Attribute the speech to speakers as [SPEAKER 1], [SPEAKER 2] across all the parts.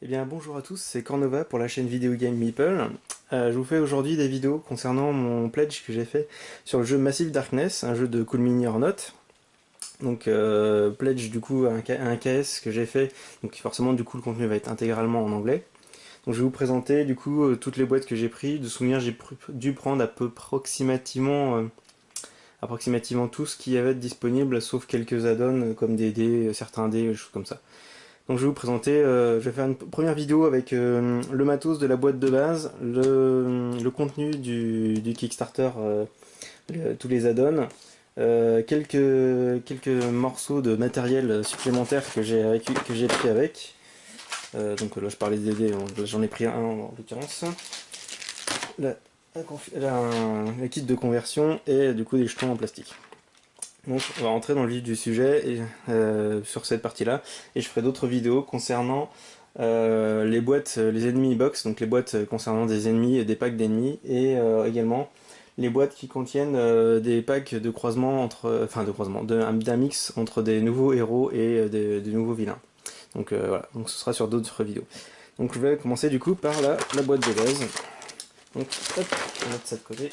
[SPEAKER 1] Eh bien bonjour à tous, c'est Cornova pour la chaîne Video Game Meeple. Je vous fais aujourd'hui des vidéos concernant mon pledge que j'ai fait sur le jeu Massive Darkness, un jeu de Cool Mini or Not. Donc pledge du coup un KS que j'ai fait, donc forcément du coup le contenu va être intégralement en anglais. Donc je vais vous présenter du coup toutes les boîtes que j'ai pris. De souvenir j'ai dû prendre à peu approximativement tout ce qui avait disponible sauf quelques add-ons comme des dés, certains dés, des choses comme ça. Donc je vais vous présenter, je vais faire une première vidéo avec le matos de la boîte de base, le contenu du Kickstarter, tous les add-ons, quelques morceaux de matériel supplémentaire que j'ai pris avec. Donc là je parlais des dés, j'en ai pris un en l'occurrence. La, la kit de conversion et du coup des jetons en plastique. Donc on va rentrer dans le vif du sujet sur cette partie-là, et je ferai d'autres vidéos concernant les boîtes, les ennemis box, donc les boîtes concernant des ennemis et des packs d'ennemis, et également les boîtes qui contiennent des packs de croisement d'un mix entre des nouveaux héros et des nouveaux vilains. Donc voilà, donc ce sera sur d'autres vidéos. Donc je vais commencer du coup par la boîte de base. Donc hop, on va mettre ça de côté.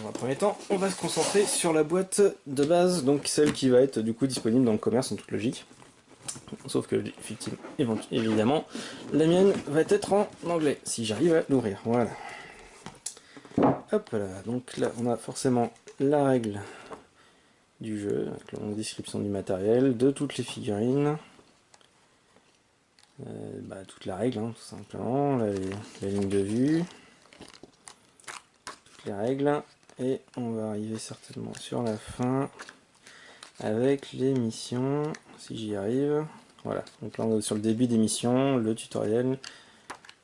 [SPEAKER 1] Dans un premier temps, on va se concentrer sur la boîte de base, donc celle qui va être du coup disponible dans le commerce en toute logique. Sauf que, effectivement, évidemment, la mienne va être en anglais, si j'arrive à l'ouvrir. Voilà. Hop là, donc là on a forcément la règle du jeu, avec la description du matériel, de toutes les figurines. Toute la règle, hein, tout simplement, la ligne de vue, toutes les règles. Et on va arriver certainement sur la fin avec les missions, si j'y arrive. Voilà, donc là on est sur le début des missions, le tutoriel.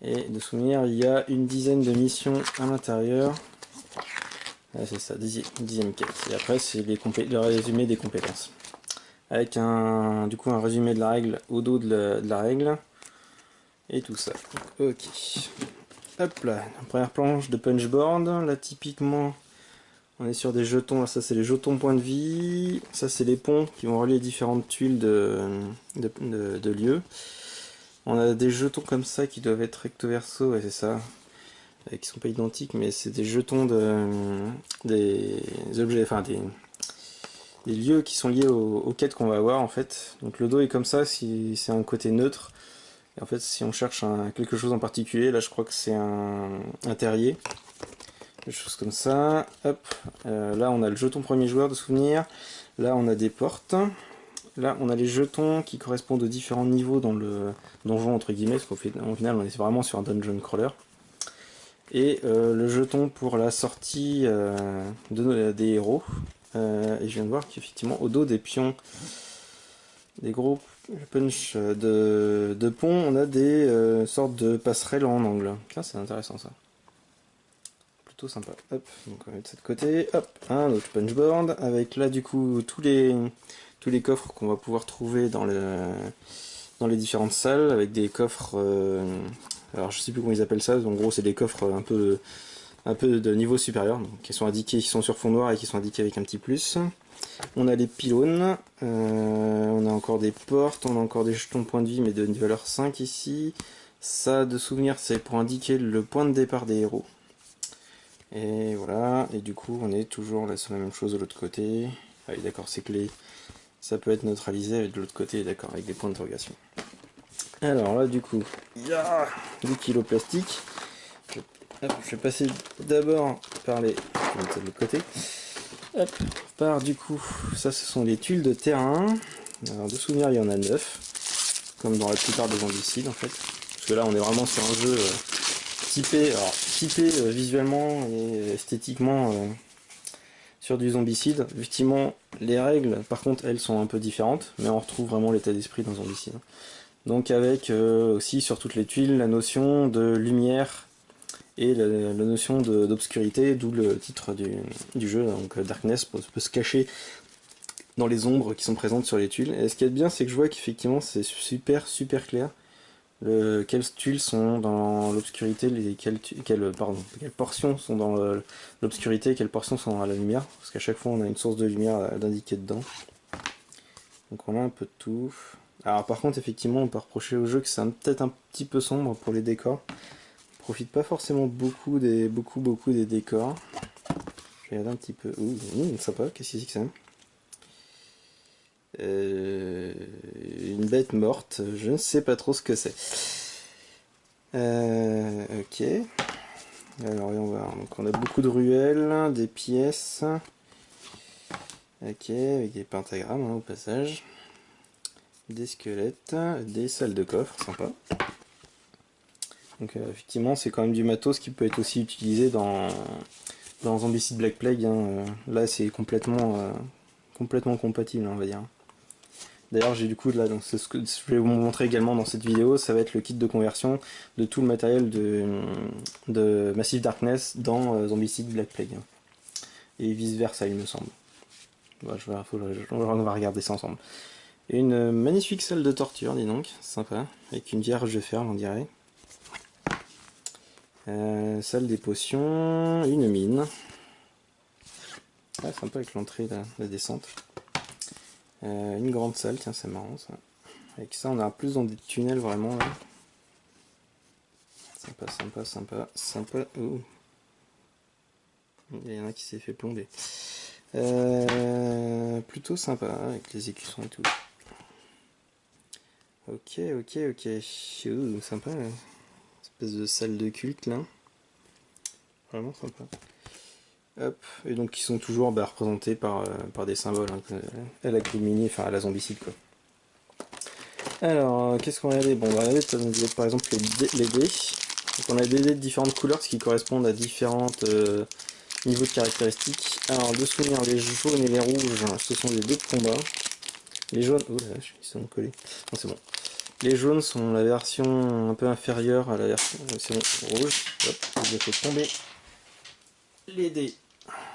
[SPEAKER 1] Et de souvenir, il y a une dizaine de missions à l'intérieur. Ah, c'est ça, dixième quête. Et après c'est le résumé des compétences. Avec du coup un résumé de la règle au dos de la règle. Et tout ça. Ok. Hop là, première planche de punchboard. Là typiquement, on est sur des jetons. Ça c'est les jetons point de vie. Ça c'est les ponts qui vont relier différentes tuiles de lieux. On a des jetons comme ça qui doivent être recto verso, ouais c'est ça. Qui sont pas identiques, mais c'est des jetons des objets, enfin des lieux qui sont liés aux quêtes qu'on va avoir en fait. Donc le dos est comme ça si c'est un côté neutre. Et en fait si on cherche quelque chose en particulier, là je crois que c'est un terrier. Des choses comme ça. Hop. Là on a le jeton premier joueur de souvenir. Là on a des portes. Là on a les jetons qui correspondent aux différents niveaux dans le donjon entre guillemets, parce qu'au final on est vraiment sur un dungeon crawler. Et le jeton pour la sortie des héros. Et je viens de voir qu'effectivement au dos des pions, des gros punch de pont, on a des sortes de passerelles en angle. Ça c'est intéressant ça. Plutôt sympa. Hop, donc on va mettre ça de côté. Hop, un autre punchboard avec là du coup tous les coffres qu'on va pouvoir trouver dans les différentes salles, avec des coffres alors je sais plus comment ils appellent ça, en gros c'est des coffres un peu de niveau supérieur, donc, qui sont indiqués, qui sont sur fond noir et qui sont indiqués avec un petit plus. On a les pylônes, on a encore des portes, on a encore des jetons point de vie mais de valeur 5 ici. Ça de souvenir c'est pour indiquer le point de départ des héros. Et voilà, et du coup on est toujours là sur la même chose de l'autre côté. Ah oui d'accord, c'est que ça peut être neutralisé avec de l'autre côté, d'accord, avec des points d'interrogation. Alors là du coup, il y a du kilo plastique. Je vais passer d'abord par les... Je vais mettre ça de l'autre côté. Hop, par du coup, ça ce sont les tuiles de terrain. Alors de souvenir il y en a 9, comme dans la plupart des zombicides en fait. Parce que là on est vraiment sur un jeu typé visuellement et esthétiquement sur du zombicide. Effectivement les règles par contre elles sont un peu différentes, mais on retrouve vraiment l'état d'esprit d'un zombicide. Donc avec aussi sur toutes les tuiles la notion de lumière et la notion d'obscurité, d'où le titre du jeu, donc Darkness peut se cacher dans les ombres qui sont présentes sur les tuiles. Et ce qui est bien, c'est que je vois qu'effectivement c'est super clair quelles tuiles sont dans l'obscurité, quelles portions sont dans l'obscurité, quelles portions sont dans la lumière, parce qu'à chaque fois on a une source de lumière d'indiquer dedans. Donc on a un peu de tout. Alors par contre, effectivement, on peut reprocher au jeu que c'est peut-être un petit peu sombre pour les décors. On profite pas forcément beaucoup des décors. Je regarde un petit peu. Ouh, sympa, qu'est-ce que c'est que ça? Une bête morte, je ne sais pas trop ce que c'est. Ok. Alors, on va voir. Donc, on a beaucoup de ruelles, des pièces. Ok, avec des pentagrammes hein, au passage. Des squelettes, des salles de coffre, sympa. Donc, effectivement, c'est quand même du matos qui peut être aussi utilisé dans Zombicide Black Plague. Hein. Là, c'est complètement compatible, on va dire. D'ailleurs, j'ai du coup là, donc c'est ce que je vais vous montrer également dans cette vidéo, ça va être le kit de conversion de tout le matériel de Massive Darkness dans Zombicide Black Plague. Et vice versa, il me semble. Bah, on va regarder ça ensemble. Et une magnifique salle de torture, dis donc, sympa, avec une vierge de ferme, on dirait. Salle des potions, une mine. Ah, sympa avec l'entrée, la descente. Une grande salle, tiens, c'est marrant ça. Avec ça, on est plus dans des tunnels vraiment là. Sympa. Ouh. Il y en a qui s'est fait plomber. Plutôt sympa avec les écussons et tout. Ok. Ouh, sympa. Espèce de salle de culte là. Vraiment sympa. Hop. Et donc ils sont toujours représentés par des symboles. Hein, à la Mini, enfin à la zombicide quoi. Alors, qu'est-ce qu'on va regarder? Bon, on va regarder par exemple les dés. Donc on a des dés de différentes couleurs, ce qui correspondent à différentes niveaux de caractéristiques. Alors, de souvenir, les jaunes et les rouges, ce sont des dés de combat. Les jaunes... Oh là, ils sont collés. Non, c'est bon. Les jaunes sont la version un peu inférieure à la version rouge. Hop, je fais tomber les dés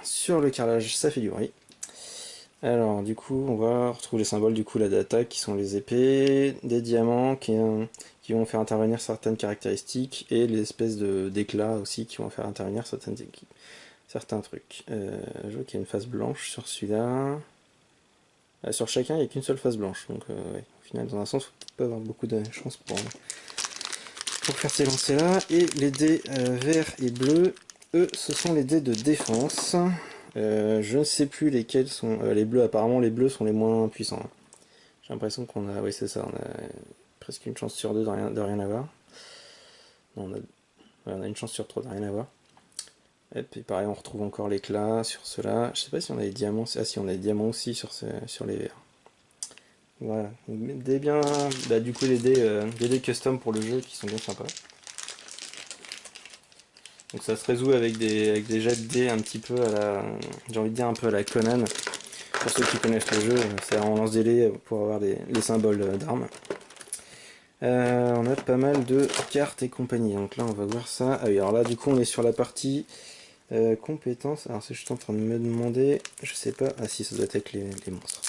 [SPEAKER 1] sur le carrelage, ça fait du bruit. Alors, du coup, on va retrouver les symboles du coup là d'attaque qui sont les épées, des diamants qui vont faire intervenir certaines caractéristiques et les espèces d'éclats aussi qui vont faire intervenir certains trucs. Je vois qu'il y a une face blanche sur celui-là. Sur chacun, il n'y a qu'une seule face blanche. Donc, ouais, au final, dans un sens, il faut peut-être pas avoir beaucoup de chance pour faire ces lancers-là. Et les dés verts et bleus, eux, ce sont les dés de défense. Je ne sais plus lesquels sont les bleus. Apparemment, les bleus sont les moins puissants. Hein. J'ai l'impression qu'on a, oui, c'est ça, on a presque une chance sur deux de rien avoir. Non, on a une chance sur trois de rien avoir. Et puis pareil, on retrouve encore l'éclat sur ceux-là. Je sais pas si on a des diamants. Ah si, on a des diamants aussi sur les verts. Voilà. Des bien, bah, du coup des dés custom pour le jeu qui sont bien sympas. Donc ça se résout avec des jets de dés un petit peu à la, j'ai envie de dire un peu à la Conan. Pour ceux qui connaissent le jeu, c'est on lance des dés pour avoir les symboles d'armes. On a pas mal de cartes et compagnie. Donc là on va voir ça. Ah oui, alors là du coup on est sur la partie compétences. Alors c'est juste en train de me demander, je sais pas, ah si ça doit être les monstres.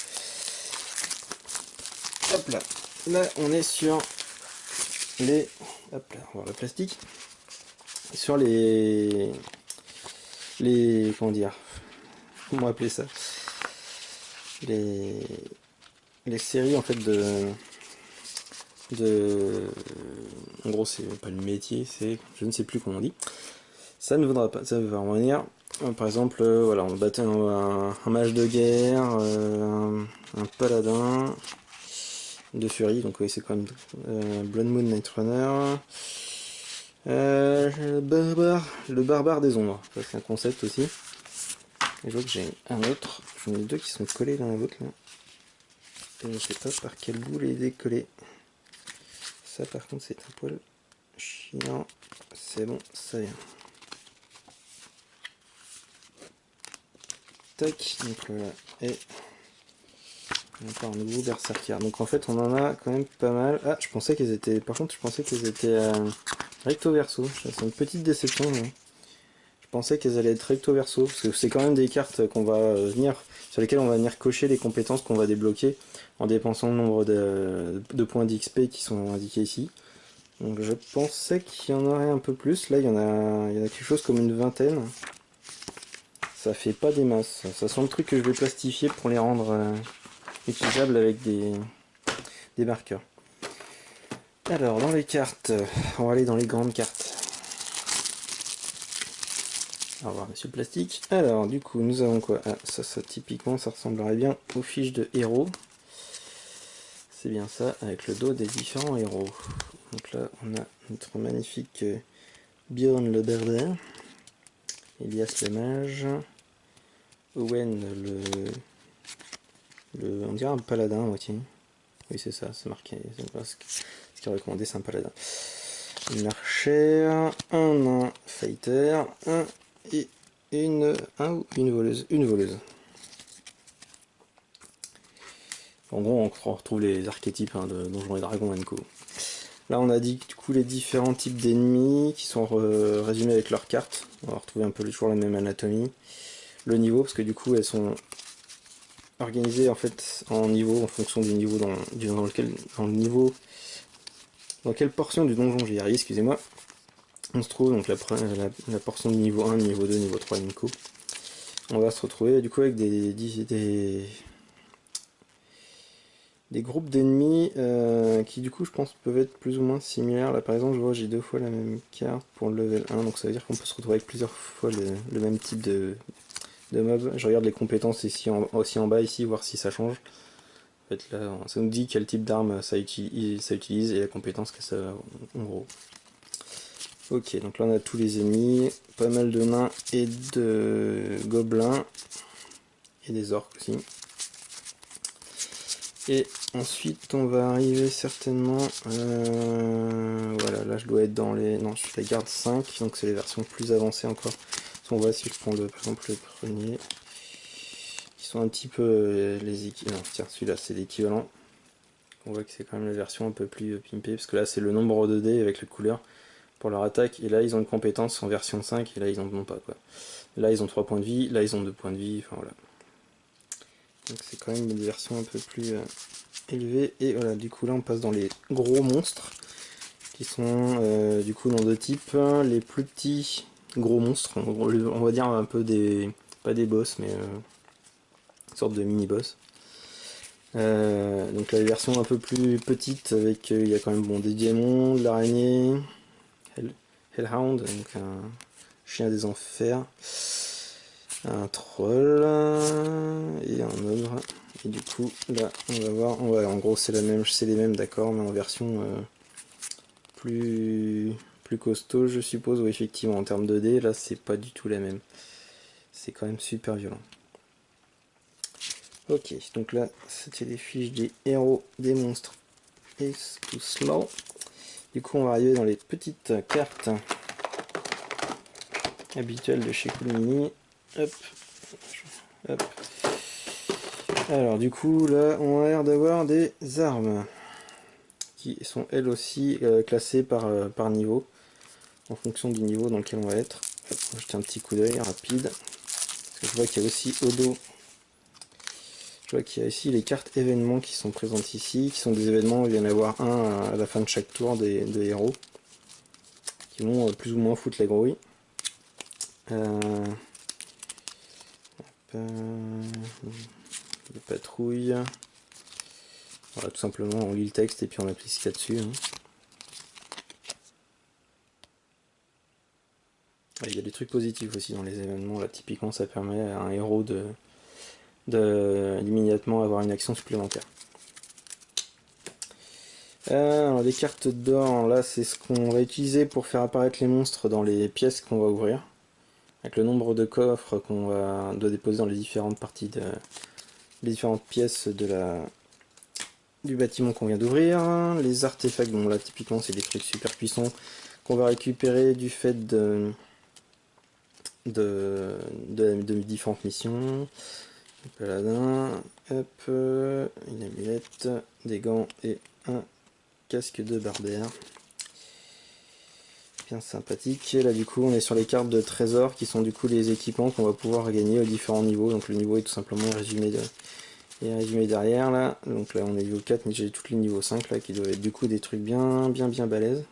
[SPEAKER 1] Hop là, là on est sur les, hop là, on va voir le plastique. Sur comment dire, comment appeler ça, les séries en fait en gros c'est pas le métier, c'est je ne sais plus comment on dit. Ça ne vaudra pas, ça va revenir. Par exemple, voilà, on battait un mage de guerre, un paladin de furie, donc oui c'est quand même Blood Moon Night Runner. Le barbare des ombres, ça c'est un concept aussi. Et je vois que j'ai un autre, j'en ai deux qui sont collés l'un à l'autre là. Et je sais pas par quel bout les décoller. Ça par contre c'est un poil chiant. C'est bon, ça vient. Tac, donc voilà. Et encore un nouveau berserker. Donc en fait on en a quand même pas mal. Ah, je pensais qu'ils étaient. Par contre je pensais qu'ils étaient recto verso. C'est une petite déception. Mais... je pensais qu'elles allaient être recto verso. Parce que c'est quand même des cartes qu'on va sur lesquelles on va venir cocher les compétences qu'on va débloquer en dépensant le nombre de points d'XP qui sont indiqués ici. Donc je pensais qu'il y en aurait un peu plus. Là il y en a quelque chose comme une vingtaine. Ça fait pas des masses. Ça sent le truc que je vais plastifier pour les rendre utilisables avec des marqueurs. Alors dans les cartes, on va aller dans les grandes cartes. Au revoir monsieur le plastique. Alors du coup nous avons quoi? Ah, ça typiquement ça ressemblerait bien aux fiches de héros. C'est bien ça, avec le dos des différents héros. Donc là on a notre magnifique Bjorn le berbère, Elias le mage, Owen on dirait un paladin à moitié. Oui c'est ça, c'est marqué, ce qui est recommandé c'est un paladin. Une archère, un nain fighter, et une voleuse. Une voleuse. En gros on retrouve les archétypes de Donjons et Dragons & Co. Là on a dit du coup les différents types d'ennemis qui sont résumés avec leurs cartes. On va retrouver un peu toujours la même anatomie. Le niveau, parce que du coup elles sont organisées en fait en niveau en fonction du niveau dans le niveau dans quelle portion du donjon j'y arrive, excusez-moi. On se trouve donc la portion de niveau 1, niveau 2, niveau 3 Nico. On va se retrouver du coup avec des groupes d'ennemis qui du coup je pense peuvent être plus ou moins similaires. Là par exemple je vois j'ai 2 fois la même carte pour le level 1, donc ça veut dire qu'on peut se retrouver avec plusieurs fois le même type de mob. Je regarde les compétences ici aussi en bas ici, voir si ça change. En fait là ça nous dit quel type d'arme ça utilise et la compétence que ça en gros. Ok, donc là on a tous les ennemis, pas mal de nains et de gobelins et des orques aussi. Et ensuite on va arriver certainement, voilà, là je dois être dans les, non je suis la garde 5, donc c'est les versions plus avancées encore. Si on voit si je prends par exemple le premier, qui sont un petit peu les équivalents, tiens celui-là c'est l'équivalent. On voit que c'est quand même la version un peu plus pimpée, parce que là c'est le nombre de dés avec les couleurs pour leur attaque, et là ils ont une compétence en version 5, et là ils en ont pas quoi. Là ils ont 3 points de vie, là ils ont 2 points de vie, enfin voilà. Donc c'est quand même des versions un peu plus élevées. Et voilà, du coup là on passe dans les gros monstres, qui sont du coup dans 2 types. Les plus petits gros monstres, on va dire un peu des, pas des boss, mais une sorte de mini-boss. Donc là les versions un peu plus petites, avec il y a quand même bon, des démons, de l'araignée, Hellhound, donc un chien des enfers, un troll et un ogre. Et du coup là on va voir, en gros c'est les mêmes d'accord, mais en version plus costaud je suppose. Oui effectivement en termes de dés là c'est pas du tout la même, c'est quand même super violent. Ok, donc là c'était les fiches des héros, des monstres et tout cela. Du coup on va arriver dans les petites cartes habituelles de chez Cool Mini. Hop, hop. Alors du coup là on a l'air d'avoir des armes qui sont elles aussi classées par niveau, en fonction du niveau dans lequel on va être. Hop, on va jeter un petit coup d'œil rapide, parce que je vois qu'il y a aussi au dos, je vois qu'il y a ici les cartes événements qui sont présentes ici, qui sont des événements où il y en a avoir un à la fin de chaque tour de héros, qui vont plus ou moins foutre la grouille. De patrouille. Voilà, tout simplement on lit le texte et puis on applique ce qu'il y a dessus. Hein. Il y a des trucs positifs aussi dans les événements. Là, typiquement, ça permet à un héros de immédiatement avoir une action supplémentaire. Alors, les cartes d'or, là, c'est ce qu'on va utiliser pour faire apparaître les monstres dans les pièces qu'on va ouvrir. Avec le nombre de coffres qu'on doit déposer dans les différentes parties les différentes pièces du bâtiment qu'on vient d'ouvrir. Les artefacts, bon là typiquement c'est des trucs super puissants qu'on va récupérer du fait de différentes missions. Le paladin, hop, une amulette, des gants et un casque de berbère. Bien sympathique. Et là du coup on est sur les cartes de trésors qui sont du coup les équipements qu'on va pouvoir gagner aux différents niveaux. Donc le niveau est tout simplement résumé derrière là. Donc là on est niveau 4 mais j'ai tous les niveaux 5 là qui doivent être du coup des trucs bien balèzes.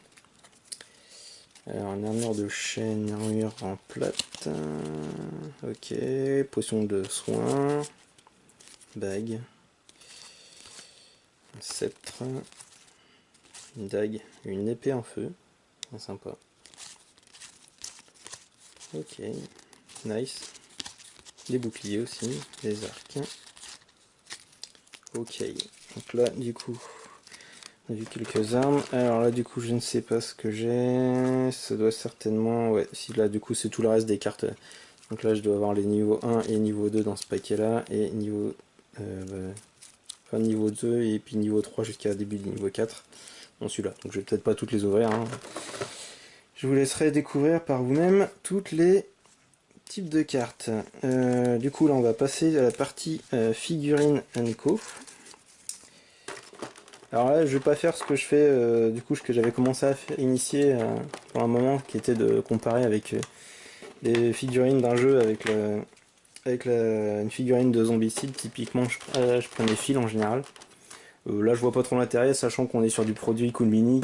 [SPEAKER 1] Alors une armure de chaîne, une armure en plate. Ok, potion de soin. Bague. un sceptre, une dague, une épée en feu, sympa. Ok, nice. Des boucliers aussi, des arcs. Ok, donc là du coup, on a vu quelques armes. Alors là du coup je ne sais pas ce que j'ai, ça doit certainement, ouais, si là du coup c'est tout le reste des cartes. Donc là je dois avoir les niveaux 1 et niveau 2 dans ce paquet là, et niveau, enfin niveau 2 et puis niveau 3 jusqu'à début du niveau 4 dans celui-là. Donc je vais peut-être pas toutes les ouvrir, hein. Je vous laisserai découvrir par vous-même toutes les types de cartes. Du coup là on va passer à la partie figurine Co. Alors là, je vais pas faire ce que je fais, du coup, ce que j'avais commencé à initier pour un moment, qui était de comparer avec les figurines d'un jeu avec une figurine de zombicide. Typiquement, je prenais Phil en général. Là, je vois pas trop l'intérêt, sachant qu'on est sur du produit Cool Mini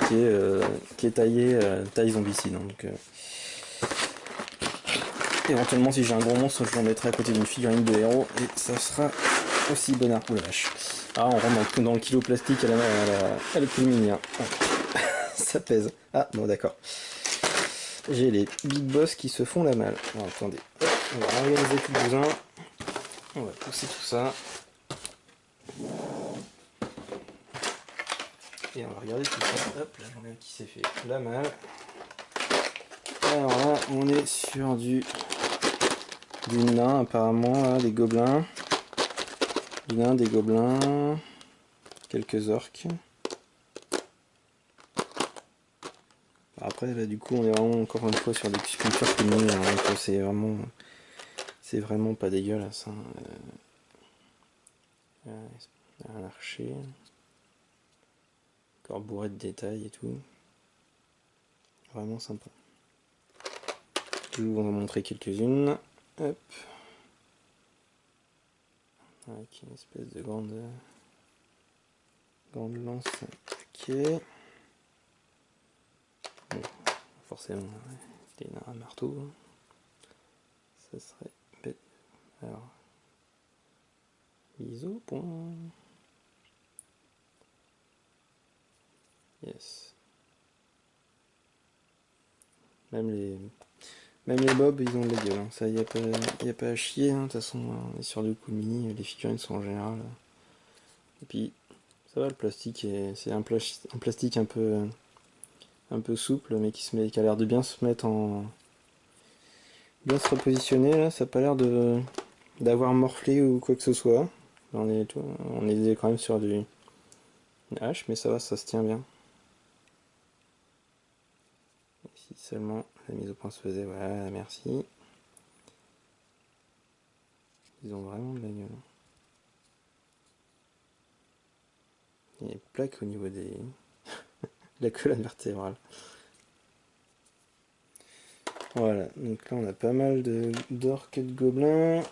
[SPEAKER 1] qui est taillé taille zombicide. Hein, donc, éventuellement, si j'ai un gros monstre, je l'en mettrai à côté d'une figurine de héros et ça sera aussi bonnard. Ouh la vache. Ah, on rentre dans le kilo plastique à la Cool Mini. Hein. Ça pèse. Ah, bon, d'accord. J'ai les big boss qui se font la malle. Alors, attendez. Hop, on va organiser tout le bousin. On va pousser tout ça. Et on va regarder tout ça. Hop, là j'en ai un qui s'est fait la malle. Alors là, on est sur du nain apparemment, là, des gobelins. Du nain, des gobelins. Quelques orques. Après là du coup on est vraiment encore une fois sur des sculptures communes, hein, donc c'est vraiment pas dégueulasse. Hein. Un archer. Encore bourré de détails et tout. Vraiment sympa. Je vais vous en montrer quelques-unes. Hop. Avec une espèce de grande lance. Ok. Bon, forcément, c'était un marteau. Hein. Ça serait bête. Alors. ISO, point. Yes. Même les mobs, ils ont de la gueule. Hein. Ça, y a pas à chier. Hein. De toute façon, on est sur du coup mini. Les figurines sont en général. Et puis, ça va, le plastique, c'est un plastique un peu souple, mais qui a l'air de bien se mettre bien se repositionner. Là, ça n'a pas l'air d'avoir morflé ou quoi que ce soit. On est quand même sur une hache, mais ça va, ça se tient bien. Si seulement la mise au point se faisait, voilà, merci. Ils ont vraiment de la gueule. Il y a des plaques au niveau de la colonne vertébrale. Voilà, donc là on a pas mal d'orques et de gobelins.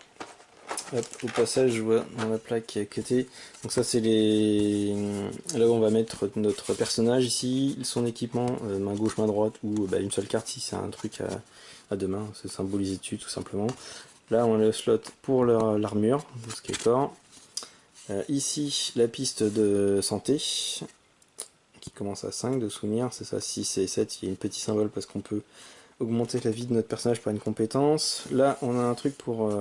[SPEAKER 1] Hop, au passage, je vois dans la plaque qui est à côté. Donc ça c'est là où on va mettre notre personnage ici, son équipement, main gauche, main droite, ou une seule carte si c'est un truc à deux mains, c'est symbolisé dessus tout simplement. Là on a le slot pour l'armure, ce qui est corps. Ici la piste de santé, qui commence à 5 de souvenir, c'est ça, 6 et 7, il y a une petite symbole parce qu'on peut augmenter la vie de notre personnage par une compétence. Là on a un truc pour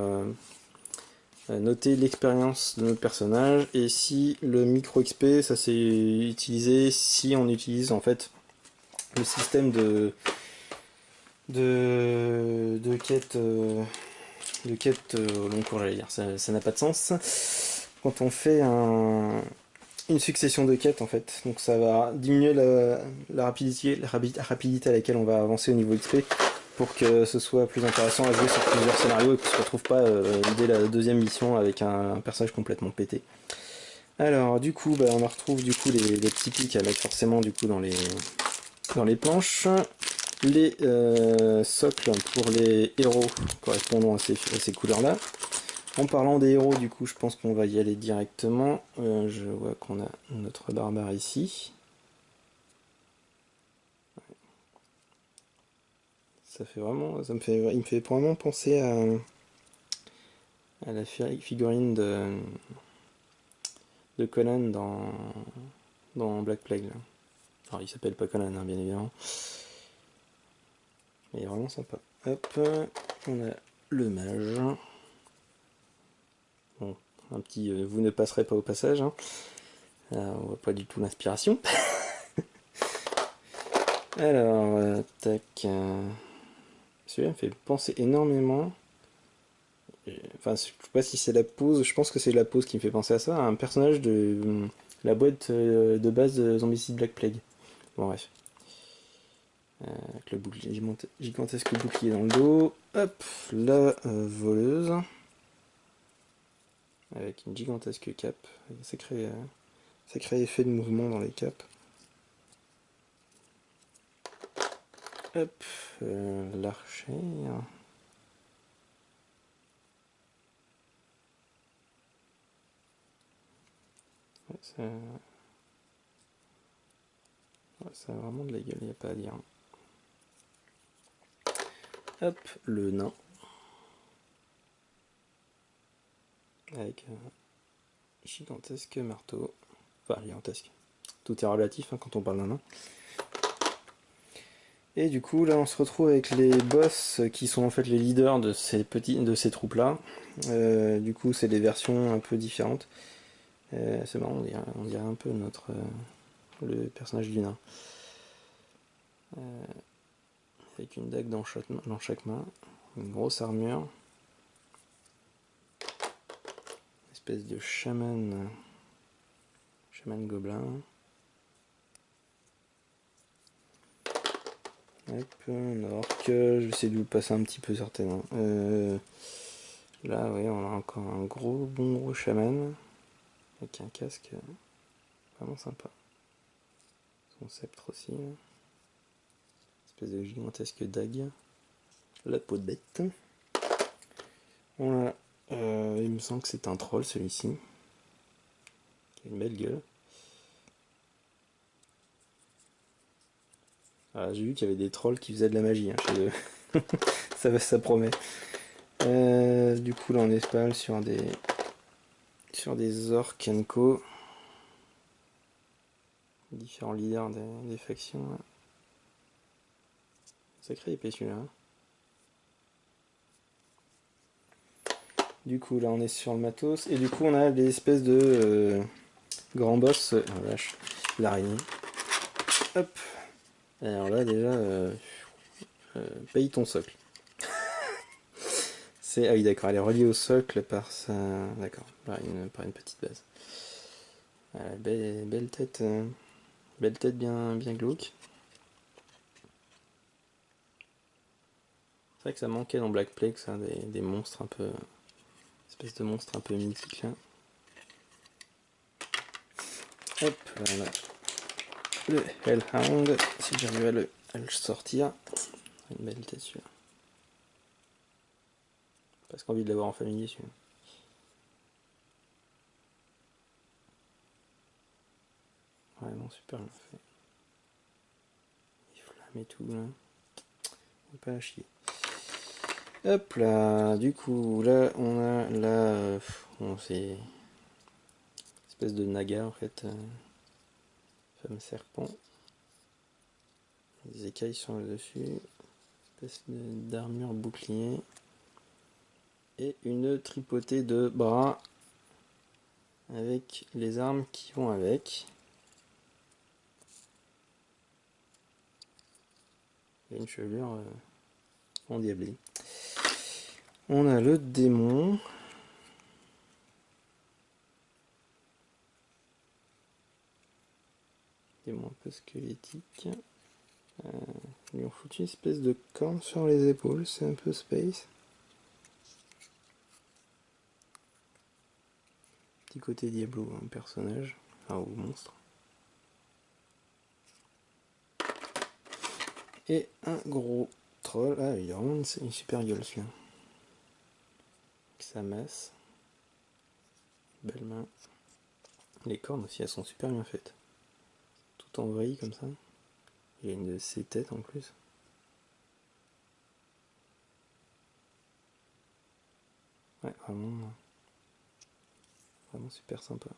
[SPEAKER 1] noter l'expérience de notre personnage, et si le micro XP, ça c'est utilisé si on utilise en fait le système de quête au long cours, j'allais dire, ça n'a pas de sens quand on fait une succession de quêtes en fait, donc ça va diminuer la rapidité à laquelle on va avancer au niveau XP pour que ce soit plus intéressant à jouer sur plusieurs scénarios et qu'on se retrouve pas dès la deuxième mission avec un personnage complètement pété. Alors du coup on retrouve du coup les petits pics à mettre forcément du coup dans les planches, les socles pour les héros correspondant à ces couleurs là. En parlant des héros, du coup je pense qu'on va y aller directement. Je vois qu'on a notre barbare ici. Il me fait vraiment penser à la figurine de Conan dans Black Plague. Là. Alors il s'appelle pas Conan, hein, bien évidemment. Mais il est vraiment sympa. Hop, on a le mage. Bon, un petit vous ne passerez pas au passage. Hein. On voit pas du tout l'inspiration. Alors, tac. Celui-là me fait penser énormément. Enfin, je sais pas si c'est la pose, je pense que c'est la pose qui me fait penser à ça, à un personnage de la boîte de base de Zombicide Black Plague. Bon, bref. Avec le bouclier, gigantesque bouclier dans le dos. Hop, la voleuse. Avec une gigantesque cape. Sacré effet de mouvement dans les capes. Hop, l'archer. Ouais, ça a vraiment de la gueule, il n'y a pas à dire. Hop, le nain. Avec un gigantesque marteau. Enfin, gigantesque. Tout est relatif hein, quand on parle d'un nain. Et du coup, là, on se retrouve avec les boss qui sont en fait les leaders de ces troupes-là. Du coup, c'est des versions un peu différentes. C'est marrant, on dirait un peu le personnage du nain. Avec une dague dans chaque main, une grosse armure, une espèce de chaman gobelin. Hop, un orc, je vais essayer de vous passer un petit peu certainement. Là, oui, on a encore un bon gros chaman, avec un casque vraiment sympa. Son sceptre aussi. Espèce de gigantesque dague. La peau de bête. On a, il me semble que c'est un troll celui-ci. Qui a une belle gueule. Ah, j'ai vu qu'il y avait des trolls qui faisaient de la magie hein, chez eux. ça promet. Du coup là on est pas mal sur des orcs and co. Différents leaders des factions. Là. Sacré épée celui-là. Hein. Du coup là on est sur le matos. Et du coup on a des espèces de grands boss. Oh vache, l'araignée. Hop. Alors là déjà, paye ton socle. Ah oui d'accord, elle est reliée au socle par ça. D'accord, par une petite base. Voilà, belle tête. Belle tête bien glauque. C'est vrai que ça manquait dans Black Plague, ça, des monstres un peu. Espèce de monstres un peu mythiques là. Hop, voilà. Le Hellhound, si j'arrive à le sortir. Une belle tête celui-là. Presque envie de l'avoir en familier celui-là. Vraiment super bien fait. Les flammes et tout là. Pas à chier. Hop là, du coup là on a la. Bon, c'est. Espèce de naga en fait. Femme serpent. Les écailles sont là-dessus. Espèce d'armure bouclier. Et une tripotée de bras avec les armes qui vont avec. Et une chevelure endiablée. On a le démon. Démon un peu squelettique. Ils lui ont foutu une espèce de corne sur les épaules, c'est un peu space. Petit côté Diablo, un personnage, enfin ou monstre. Et un gros troll. Ah, il a vraiment une super gueule celui-là. Sa masse. Belle main. Les cornes aussi, elles sont super bien faites. Tout en vrille comme ça. Il y a une de ses têtes en plus. Ouais, vraiment super sympa.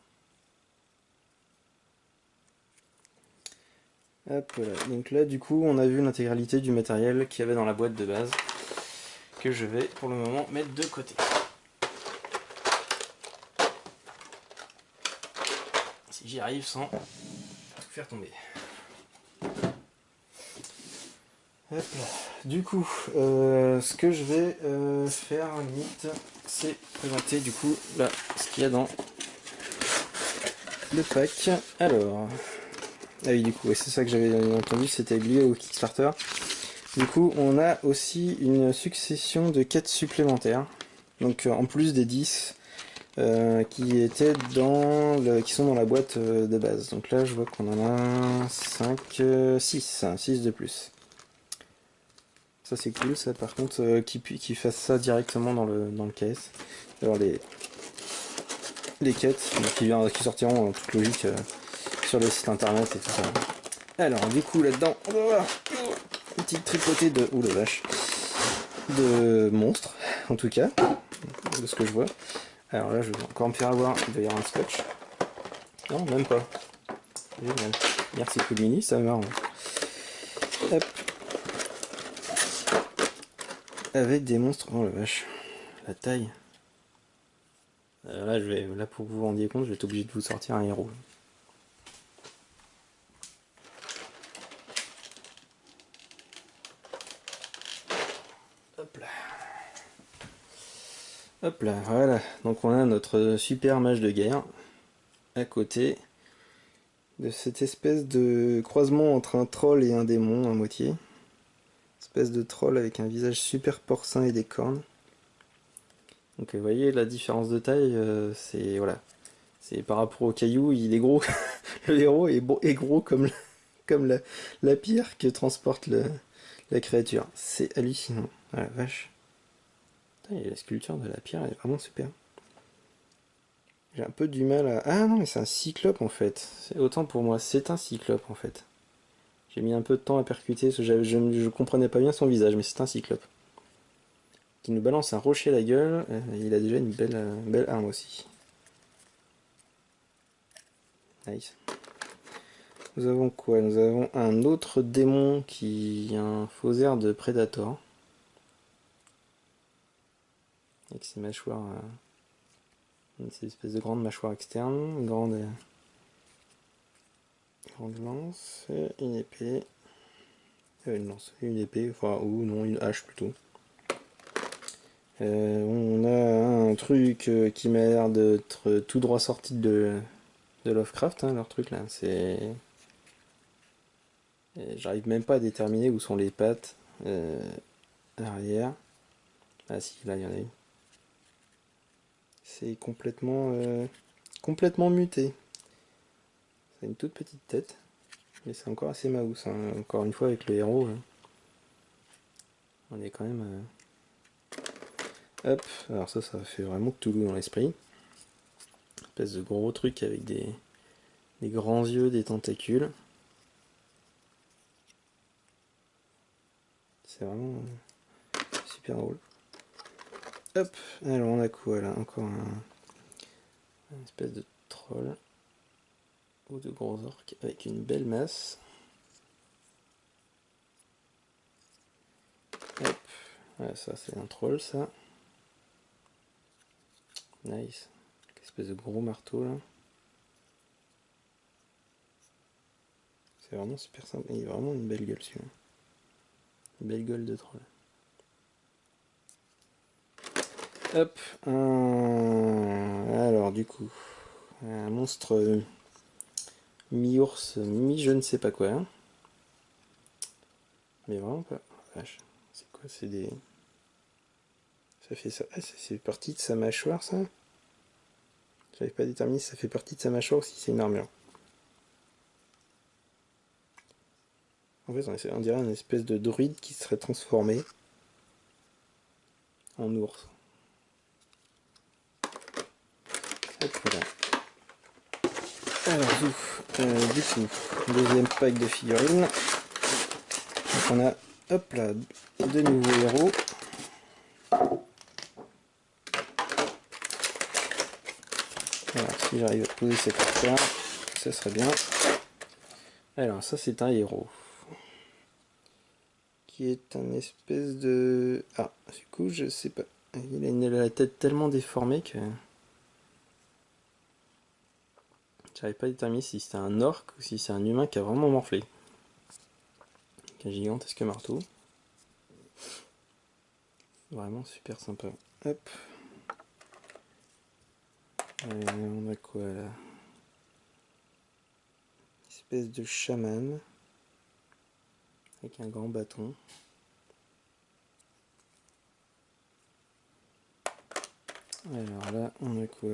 [SPEAKER 1] Hop là. Donc là du coup on a vu l'intégralité du matériel qu'il y avait dans la boîte de base, que je vais pour le moment mettre de côté. Si j'y arrive sans tout faire tomber. Hop là. Du coup, ce que je vais faire limite, c'est présenter du coup là ce qu'il y a dans le pack. Alors, ah oui, du coup, c'est ça que j'avais entendu, c'était lié au Kickstarter. Du coup, on a aussi une succession de quêtes supplémentaires. Donc, en plus des 10 qui étaient qui sont dans la boîte de base. Donc là, je vois qu'on en a 5, 6 de plus. Ça, c'est cool, ça, par contre, qu'ils fassent ça directement dans le case. Alors, les quêtes qui sortiront en toute logique sur le site internet et tout ça. Alors, du coup, là-dedans, on va voir une petite tripotée de... Ouh la vache. De monstres, en tout cas, de ce que je vois. Alors là, je vais encore me faire avoir. Il doit y avoir un scotch. Non, même pas. Génial. Merci Cool Mini, ça marche. Hop. Avec des monstres. Oh la vache. La taille. Là, pour que vous vous rendiez compte, je vais être obligé de vous sortir un héros. Hop là. Hop là, voilà. Donc on a notre super mage de guerre à côté de cette espèce de croisement entre un troll et un démon à moitié. Espèce de troll avec un visage super porcin et des cornes. Donc vous voyez la différence de taille, c'est voilà. C'est par rapport au caillou, il est gros. Le héros est gros comme la pierre que transporte la créature. C'est hallucinant. Ah la vache. Putain, et la sculpture de la pierre elle est vraiment super. J'ai un peu du mal à... Ah non, mais c'est un cyclope en fait. Autant pour moi, c'est un cyclope en fait. J'ai mis un peu de temps à percuter, parce que je comprenais pas bien son visage, mais c'est un cyclope. Qui nous balance un rocher à la gueule, il a déjà une belle arme aussi. Nice. Nous avons quoi? Nous avons un autre démon qui a un faux air de Predator. Avec ses mâchoires... ces espèces de grandes mâchoires externes, une grande lance, une épée... une lance, une épée, enfin, ou non, une hache plutôt. On a un truc qui m'a l'air d'être tout droit sorti de Lovecraft, hein, leur truc là, c'est... J'arrive même pas à déterminer où sont les pattes arrière. Ah si, là il y en a une. C'est complètement muté. Ça a une toute petite tête, mais c'est encore assez mouse, hein. Encore une fois avec le héros, on est quand même... Hop, alors ça fait vraiment Cthulhu dans l'esprit. Une espèce de gros truc avec des grands yeux, des tentacules. C'est vraiment super drôle. Hop, alors on a quoi là? Encore une espèce de troll. Ou de gros orques avec une belle masse. Hop, ouais, ça c'est un troll ça. Nice. Une espèce de gros marteau là. C'est vraiment super sympa. Il a vraiment une belle gueule celui-là. Une belle gueule de troll. Hop, alors du coup, un monstre mi-ours, mi-je ne sais pas quoi. Hein. Mais vraiment pas. Vache, c'est quoi? C'est des... Ça fait ça. Ah, c'est partie de sa mâchoire ça? J'avais pas déterminé si ça fait partie de sa mâchoire ou si c'est une armure. En fait, on dirait une espèce de druide qui serait transformé en ours. Hop, voilà. Alors, du coup, deuxième pack de figurines. Donc on a, hop là, de nouveaux héros. Alors, si j'arrive à poser cette carte là, ça serait bien. Alors ça c'est un héros. Qui est un espèce de... Ah, du coup je sais pas. Il a la tête tellement déformée que... J'arrive pas à déterminer si c'est un orc ou si c'est un humain qui a vraiment morflé. Avec un gigantesque marteau. Vraiment super sympa. Hop. On a quoi là? Espèce de chaman. Avec un grand bâton. Alors là, on a quoi?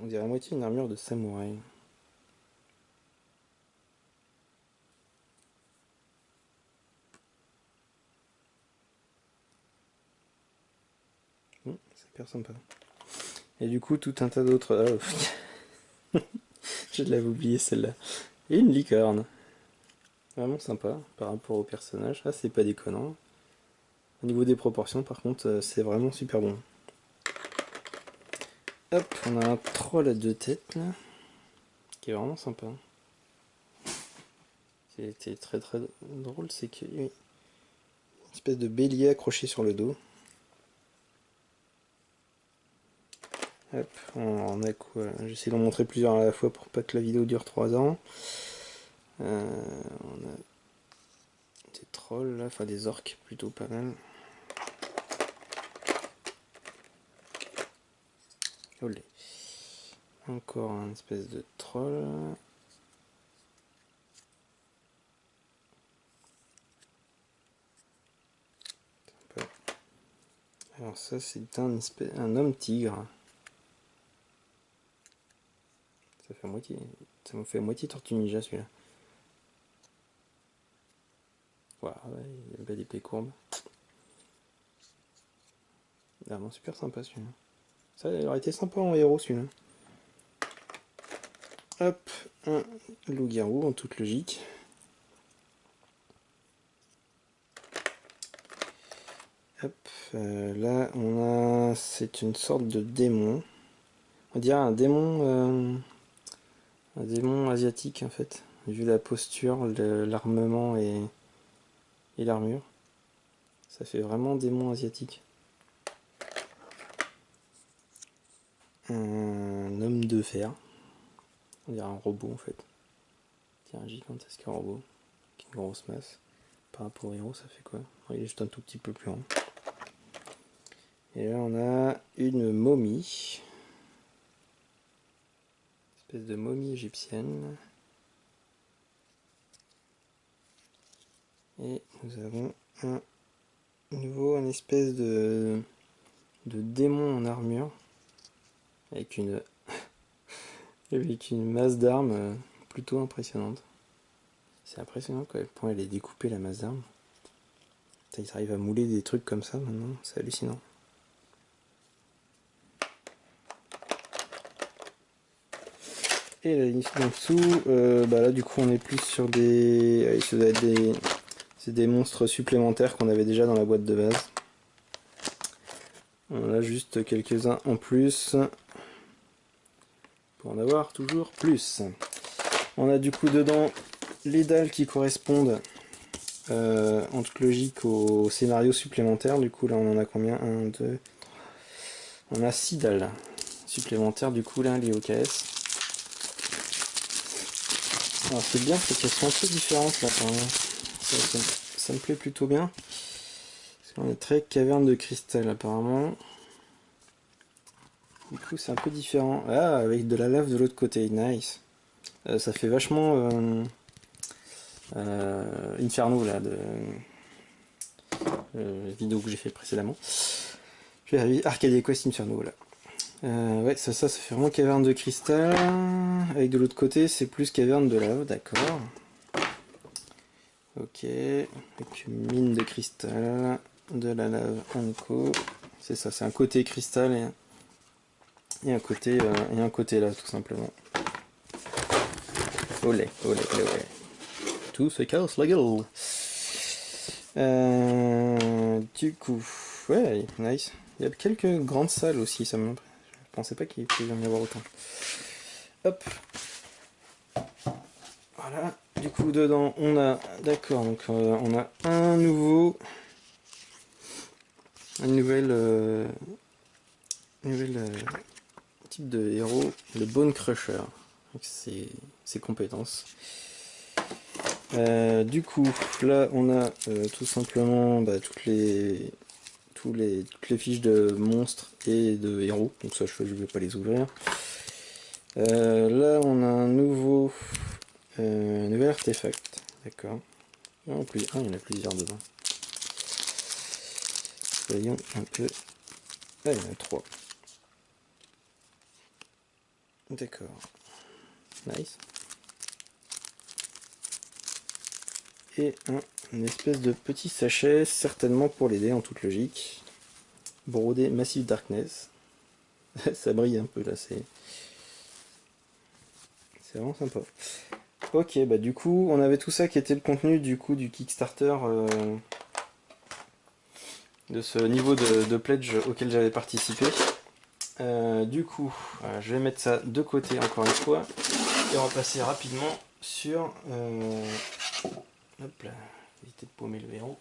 [SPEAKER 1] On dirait à moitié une armure de samouraï. C'est hyper sympa. Et du coup, tout un tas d'autres... Oh. Je l'avais oublié celle-là. Et une licorne. Vraiment sympa par rapport au personnage. Ah, c'est pas déconnant. Au niveau des proportions, par contre, c'est vraiment super bon. Hop, on a un troll à 2 têtes, là. Qui est vraiment sympa. Ce qui était très très drôle, c'est qu'il y a une espèce de bélier accroché sur le dos. Hop, on a quoi? J'essaie d'en montrer plusieurs à la fois pour pas que la vidéo dure 3 ans. On a des trolls là, enfin des orques plutôt pas mal. Olé. Encore un espèce de troll. Sympa. Alors ça c'est un homme tigre. Ça me fait moitié Tortue Ninja celui-là. Waouh, ouais, il a une belle épée courbe. Vraiment super sympa celui-là. Ça aurait été sympa en héros celui-là. Hop, un loup-garou en toute logique. Hop, là on a... C'est une sorte de démon. On dirait un démon asiatique en fait. Vu la posture, l'armement et l'armure. Ça fait vraiment démon asiatique. Un homme de fer. On dirait un robot en fait. C'est un gigantesque robot. Avec une grosse masse. Par rapport au héros, ça fait quoi? Il est juste un tout petit peu plus grand. Et là on a une momie. Espèce de momie égyptienne. Et nous avons un espèce de démon en armure. Avec une masse d'armes plutôt impressionnante. C'est impressionnant à quel point elle est découpée la masse d'armes. Ils arrivent à mouler des trucs comme ça maintenant, c'est hallucinant. Et la liste en dessous, bah là du coup on est plus sur des... C'est des monstres supplémentaires qu'on avait déjà dans la boîte de base. On a juste quelques-uns en plus. Pour en avoir toujours plus. On a du coup dedans les dalles qui correspondent en toute logique au scénario supplémentaire. Du coup là on en a combien? 1, 2... On a 6 dalles supplémentaires du coup là, les OKS. Alors c'est bien, c'est qu'elles sont un peu différentes là quand même. Ça me plaît plutôt bien. Parce qu'on est très caverne de cristal apparemment. Du coup c'est un peu différent. Ah, avec de la lave de l'autre côté, nice. Ça fait vachement Inferno là, de vidéo que j'ai fait précédemment. Je vais Arcadia Quest Inferno là. Ouais, ça fait vraiment caverne de cristal. Avec de l'autre côté, c'est plus caverne de lave, d'accord. Ok, avec une mine de cristal, de la lave Anko. C'est ça, c'est un côté cristal et un côté là, tout simplement. Olé, olé, olé, olé. Tout se casse la gueule. Du coup, ouais, nice. Il y a quelques grandes salles aussi, je pensais pas qu'il pouvait y en avoir autant. Hop. Voilà. Du coup dedans on a, d'accord, donc on a un nouveau, une nouvelle, type de héros, le Bone Crusher. Ses compétences. Du coup, là on a tout simplement toutes les fiches de monstres et de héros, donc ça je vais pas les ouvrir. Là on a un nouveau nouvel artefact, d'accord. En plus, il y en a plusieurs dedans. Voyons un peu. Ah, il y en a 3. D'accord. Nice. Et une espèce de petit sachet, certainement pour l'aider en toute logique. Brodé Massive Darkness. Ça brille un peu là, c'est vraiment sympa. Ok, bah du coup, on avait tout ça qui était le contenu du coup du Kickstarter de ce niveau de pledge auquel j'avais participé. Du coup, je vais mettre ça de côté encore une fois et on va passer rapidement sur hop là, éviter de paumer le verrou.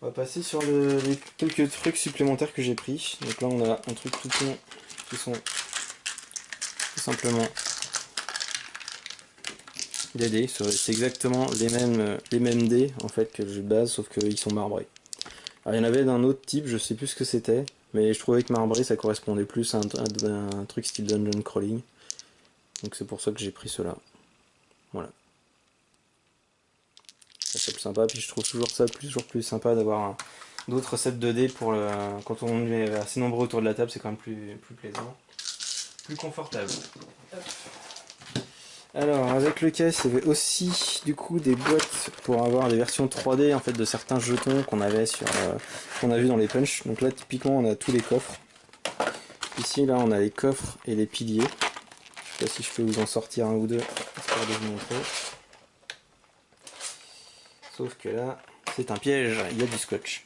[SPEAKER 1] On va passer sur les quelques trucs supplémentaires que j'ai pris. Donc là on a un truc tout con qui sont tout simplement des dés. C'est exactement les mêmes dés en fait que je base, sauf qu'ils sont marbrés. Alors il y en avait d'un autre type, je sais plus ce que c'était, mais je trouvais que marbré ça correspondait plus à un truc style dungeon crawling. Donc c'est pour ça que j'ai pris cela. Voilà. C'est plus sympa, puis je trouve toujours ça toujours plus sympa d'avoir d'autres sets de dés pour quand on est assez nombreux autour de la table, c'est quand même plus plaisant, plus confortable. Alors avec le caisse, il y avait aussi du coup des boîtes pour avoir des versions 3D en fait de certains jetons qu'on avait qu'on a vu dans les punchs. Donc là typiquement on a tous les coffres. Ici là on a les coffres et les piliers. Je sais pas si je peux vous en sortir un ou deux histoire de vous montrer. Sauf que là c'est un piège, il y a du scotch.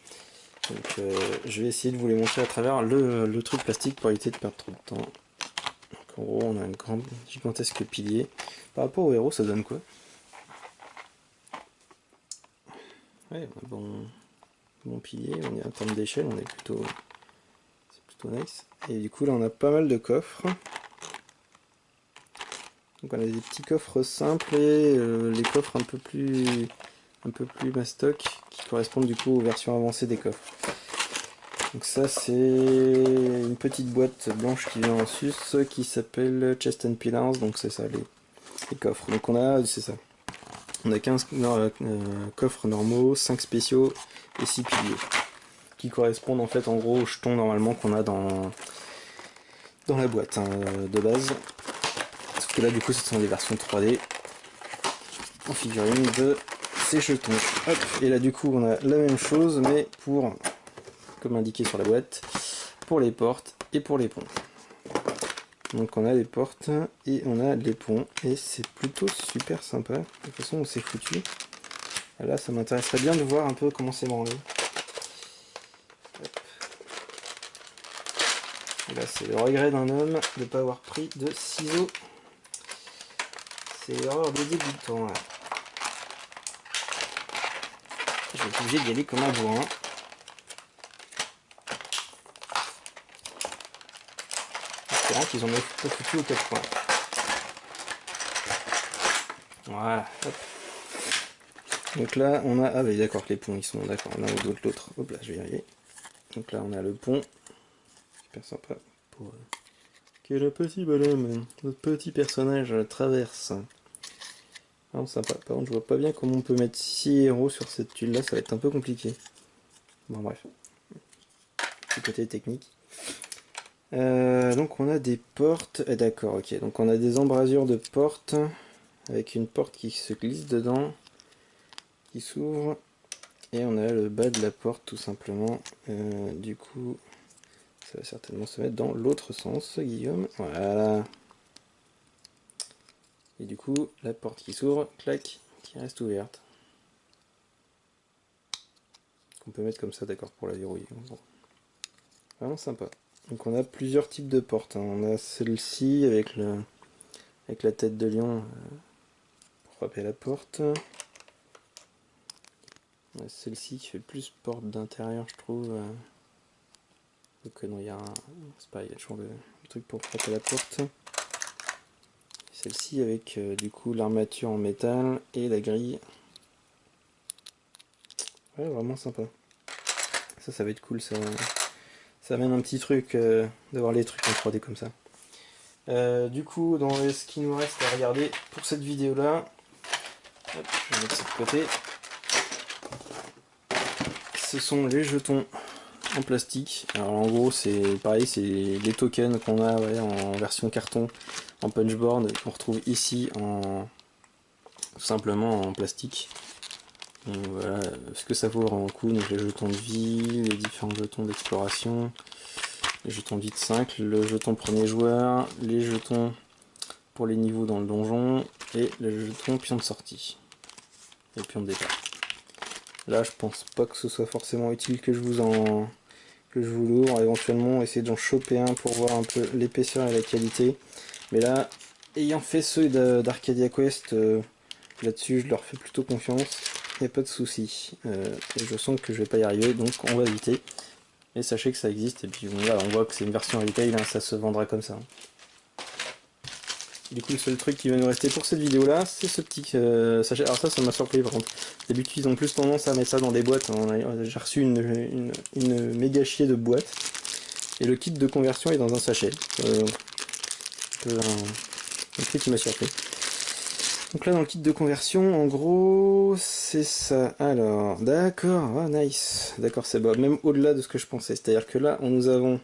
[SPEAKER 1] Donc je vais essayer de vous les montrer à travers le truc plastique pour éviter de perdre trop de temps. Donc en gros on a un grand gigantesque pilier. Par rapport au héros ça donne quoi? Ouais, bon pilier, on est en termes d'échelle, c'est plutôt nice. Et du coup là on a pas mal de coffres. Donc on a des petits coffres simples et les coffres un peu plus mastoc qui correspondent du coup aux versions avancées des coffres. Donc ça c'est une petite boîte blanche qui vient en sus qui s'appelle Chest and Pillars, donc c'est ça les coffres. Donc on a, c'est ça, on a 15 coffres normaux, 5 spéciaux et 6 piliers qui correspondent en fait en gros aux jetons normalement qu'on a dans la boîte de base. Sauf que là du coup ce sont des versions 3D en figurine de ces jetons. Hop, et là du coup on a la même chose mais pour, comme indiqué sur la boîte, pour les portes et pour les ponts. Donc on a les portes et on a les ponts et c'est plutôt super sympa. De toute façon on s'est foutu. Là ça m'intéresserait bien de voir un peu comment c'est branlé. Là c'est le regret d'un homme de ne pas avoir pris de ciseaux. C'est l'erreur des débutants là. Je vais être obligé d'y aller comme un bourrin. Espérant qu'ils en ont pas foutu aux 4 points. Voilà, hop. Donc là on a, ah bah d'accord, les ponts ils sont d'accord, l'un ou l'autre. Hop là je vais y arriver. Donc là on a le pont, super sympa pour que le petit bonhomme, notre petit personnage traverse. Ah, sympa, par contre je vois pas bien comment on peut mettre 6 héros sur cette tuile là, ça va être un peu compliqué. Bon bref, petit côté technique. Donc on a des portes, d'accord, ok, donc on a des embrasures de portes avec une porte qui se glisse dedans, qui s'ouvre, et on a le bas de la porte tout simplement. Du coup ça va certainement se mettre dans l'autre sens, Guillaume, voilà. Et du coup la porte qui s'ouvre, clac, qui reste ouverte. On peut mettre comme ça, d'accord, pour la verrouiller. Bon. Vraiment sympa. Donc on a plusieurs types de portes, hein. On a celle-ci avec avec la tête de lion pour frapper la porte. Celle-ci qui fait plus porte d'intérieur, je trouve. Donc non, il y a c'est pas, il y a toujours le truc pour frapper la porte. Celle-ci avec du coup l'armature en métal et la grille. Ouais, vraiment sympa. Ça va être cool, ça amène un petit truc d'avoir les trucs en 3D comme ça. Du coup, dans ce qui nous reste à regarder pour cette vidéo là, hop, je vais mettre ça de côté. Ce sont les jetons en plastique. Alors en gros c'est pareil, c'est les tokens qu'on a en version carton, en punchboard, qu'on retrouve ici tout simplement en plastique. Donc voilà ce que ça vaut en coup, donc les jetons de vie, les différents jetons d'exploration, les jetons de vie de 5, le jeton premier joueur, les jetons pour les niveaux dans le donjon, et le jeton pion de sortie, et pion de départ. Là je pense pas que ce soit forcément utile que je vous l'ouvre, éventuellement essayer d'en choper un pour voir un peu l'épaisseur et la qualité. Mais là, ayant fait ceux d'Arcadia Quest, là-dessus je leur fais plutôt confiance, il n'y a pas de souci. Et je sens que je vais pas y arriver, donc on va éviter. Et sachez que ça existe, et puis voilà, on voit que c'est une version retail, hein, ça se vendra comme ça. Du coup, le seul truc qui va nous rester pour cette vidéo là, c'est ce petit sachet. Alors ça m'a surpris par contre. D'habitude ils ont plus tendance à mettre ça dans des boîtes. J'ai reçu une méga chier de boîte. Et le kit de conversion est dans un sachet. Un truc qui m'a surpris. Donc là dans le kit de conversion, en gros, c'est ça. Alors, d'accord, oh, nice. D'accord, c'est bon, même au-delà de ce que je pensais. C'est-à-dire que là, nous avons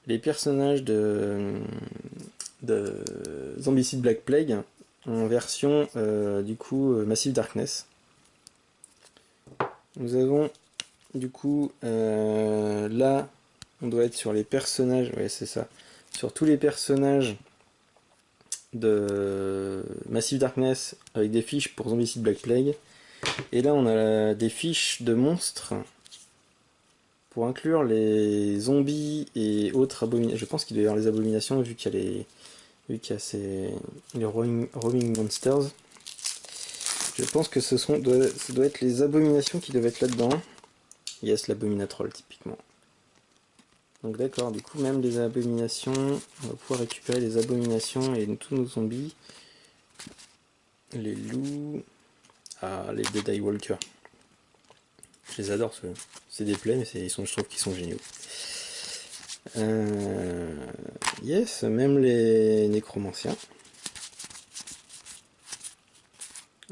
[SPEAKER 1] les personnages de Zombicide Black Plague en version du coup Massive Darkness. Nous avons du coup là on doit être sur les personnages, ouais c'est ça, sur tous les personnages de Massive Darkness avec des fiches pour Zombicide Black Plague, et là on a des fiches de monstres pour inclure les zombies et autres abominations. Je pense qu'il doit y avoir les abominations vu qu'il y a les roaming monsters. Je pense que ça doit être les abominations qui doivent être là-dedans. Yes, l'abominatroll typiquement. Donc d'accord, du coup même les abominations, on va pouvoir récupérer les abominations et tous nos zombies. Les loups, les Dead Walker. Je les adore ceux-là. C'est des plaies, mais je trouve qu'ils sont géniaux. Yes, même les nécromanciens.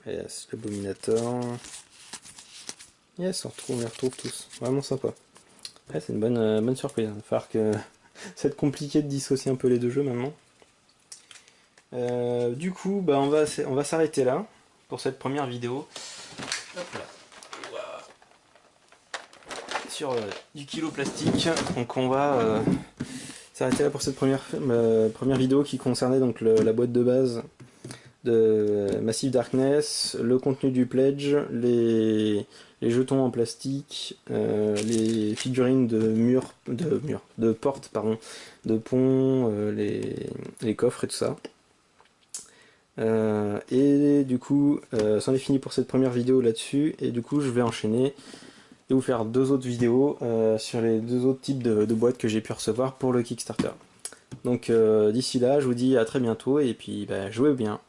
[SPEAKER 1] Yes, l'abominator. Yes, on les retrouve tous. Vraiment sympa. Ouais, c'est une bonne surprise. Il va falloir que ça va être compliqué de dissocier un peu les deux jeux maintenant. Du coup, bah, on va s'arrêter là pour cette première vidéo. Hop là. Sur du kilo plastique. Donc on va s'arrêter là pour cette première vidéo qui concernait donc la boîte de base de Massive Darkness, le contenu du pledge, les jetons en plastique, les figurines de portes, pardon, de ponts, les coffres et tout ça. Et du coup, c'en est fini pour cette première vidéo là-dessus, et du coup je vais enchaîner et vous faire deux autres vidéos sur les deux autres types de boîtes que j'ai pu recevoir pour le Kickstarter. Donc d'ici là, je vous dis à très bientôt, et puis bah, jouez bien.